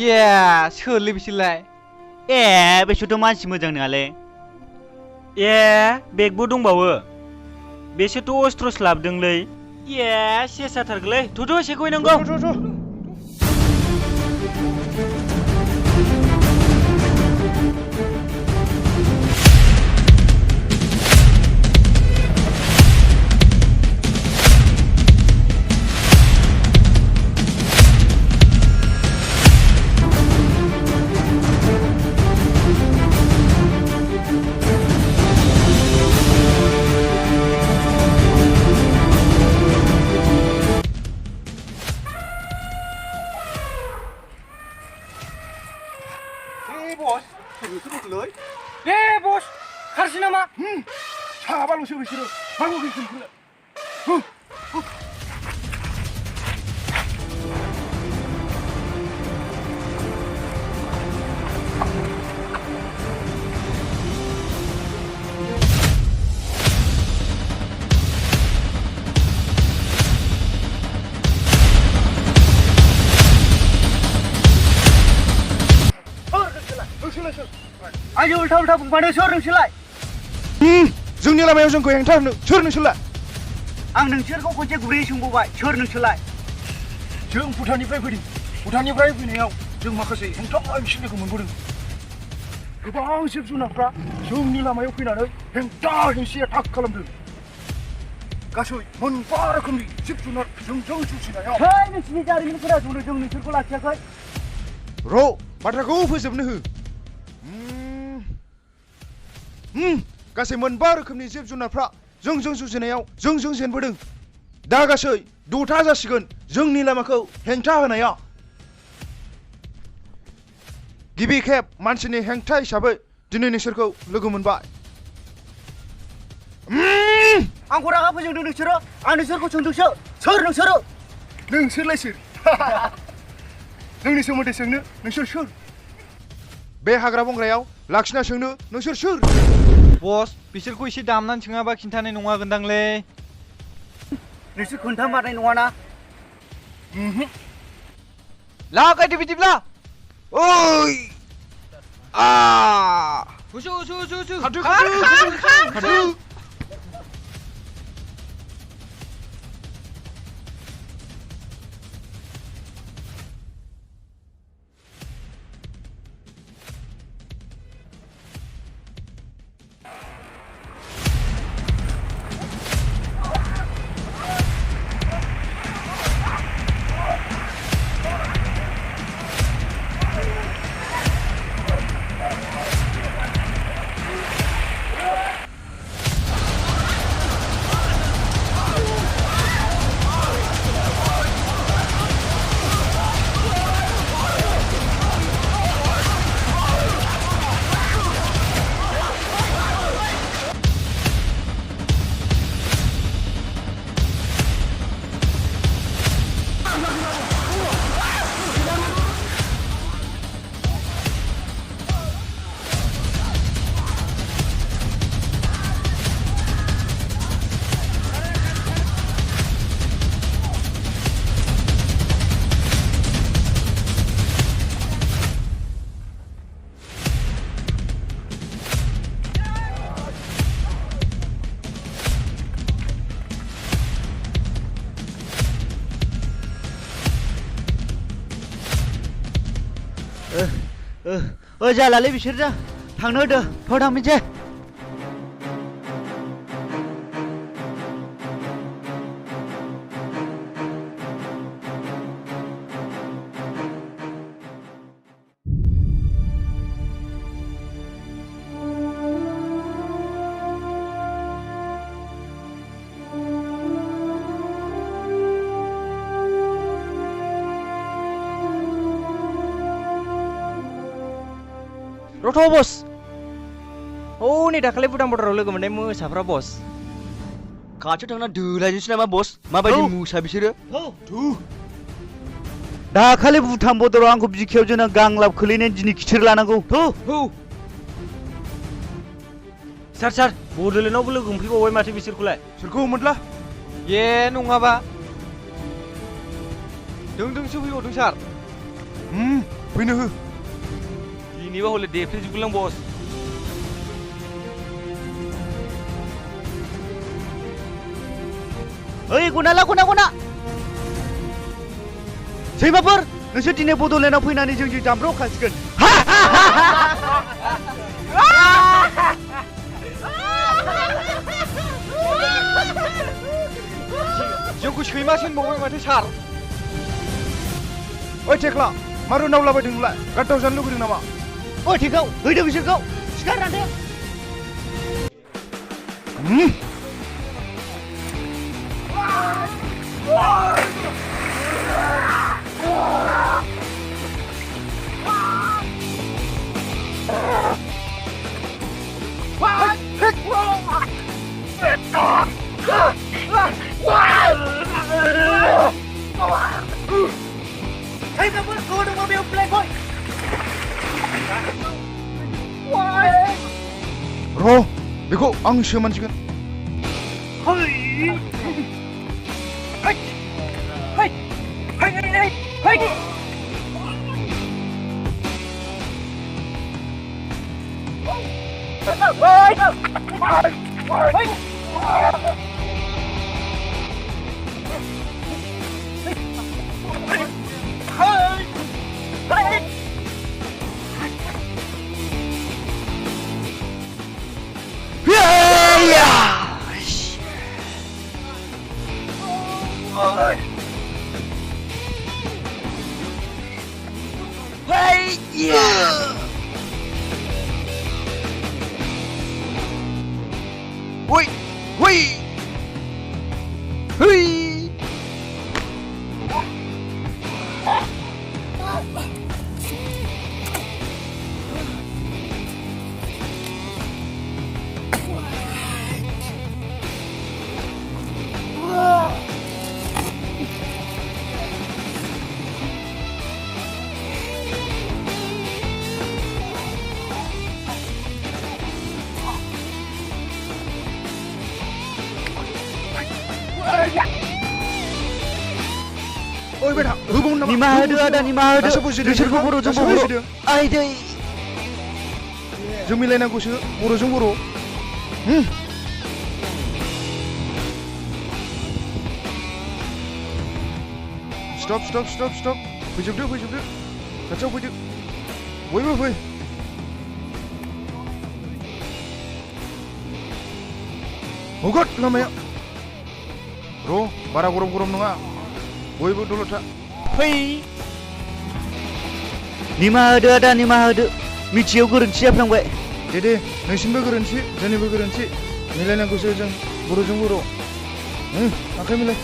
ये सोरलै बिसोरलाय बेसोरथ' मानसि मोजां नङालै बेगबो दंबावो बेसोरथ' अस्त्रसो लाबोदोंलै सेस जाथारगोलै थ' एसे गयनांगौ बस खारसै नामा साबाल'सो बिसोरो माखौ फैगोन आयो उल्था उल्था बुंबानो सोर नोंसोरलाय जोंनि लामायाव जोंखौ हेंथा होनो सोर नोंसोरलाय आं नोंसोरखौ खनसे गुरै सोंबावबाय सोर नोंसोरलाय जों भुटाननिफ्राय फैदों भुटाननिफ्राय फैनायाव जों माखासे हेंथा एसे लोगो मोनबोदों गोबां जिब जुनारफ्रा जोंनि लामायाव फैनानै हेंथा हेंसि एटाक खालामदों गासै मोनबा रोखोमनि जिब जुनार जोंजों जुजिनायाव नोंसिनि जारिमिनफोरा जों नोंसोरखौ लाखियाखै र' बाथ्राखौ फोजोबनो हो गासै मोनबा रोखोमनि जिब जुनारफ्रा जोंजों जुजिनायाव जोंजों जेनबोदों दा गासै 6था जासिगोन जोंनि लामाखौ हेंथा होनाया गिबि खेब मानसिनि हेंथा हिसाबै दिनै नोंसोरखौ लोगो मोनबाय आंखौ रागा फोजोंदों नोंसोरो आं नोंसोरखौ सोंदोंसो सोर नोंसोरो नोंसोरलाय सोर जोंनि सोमोन्दै सोंनो नोंसोर सोर बे हाग्रा बंग्रायाव लाखिना सोंनो नोंसोर सोर बस बिसोरखौ एसे दामनानै सोङाबा खिन्थानाय नङा गोनदांलै नोंसोर खोन्थामारनाय नङाना लागायदो बिदिब्ला ओइ हुसु हुसु हुसु हुसु खारदो जालालै बिसोरजों थांनो होदो थ' थांफिनसै रथ' बस नै दाखालि भुटान बर्डाराव लोगो मोननाय मोसाफ्रा बस खाथियाव थांना दोलायनोसै नामा बस माबायदि मोसा बिसोरो दाखालि भुटान बर्डाराव आंखौ बिखायाव जोंना गांलाब खोलैनानै दिनै खिथेर लानांगौ सार बड'लेण्डआवबो लोगो मोनफैबावबाय माथो बिसोरखौलाय सोरखौ मोनला ये नङाबा दोंसो फैबावदों सार फैनो हो दिनैबा हले देफ्लेजोबगोनलां बस ओइ गनाला गना सैमाफोर नोंसोर दिनै बड'लेण्डआव फैनानै जोंजों दामब्राव खासिगोन जोंखौ सैमासो होनबावबाय माथो सार ओइ थेख्ला मारो नावलाबायदों नोंलाय गाड्डाव जानो लुगैदों नामा ओइ थेखौ हैदो बिसोरखौ सिखारनानै सैमाफोर गो दङ बेयाव प्लेन र' बेखौ आंसो मानसिगोन Wait! Wait! Hey! ओइ बेटा होबावनो नामा निमाहा होदो आदा निमाहा होदो दासो बुजिदों नोंसोरखौ बर'जों दासो बर' बुजिदों आयदै जों मिलायनांगौसो बर'जों बर' स्टप स्टप स्टप स्टप फैजोबदो खाथियाव फैदो बयबो फै हगार लामाया र' बारा गरम नङा बयबो दलद था फै निमाहा होदो आदा निमाहा होदो मिथियाव गोरोन्थि जाफ्लांबाय दे नोंसिनिबो गोरोन्थि जोंनिबो गोरोन्थि मिलायनांगौसो जों बर'जों बर' आखाइ मिलाय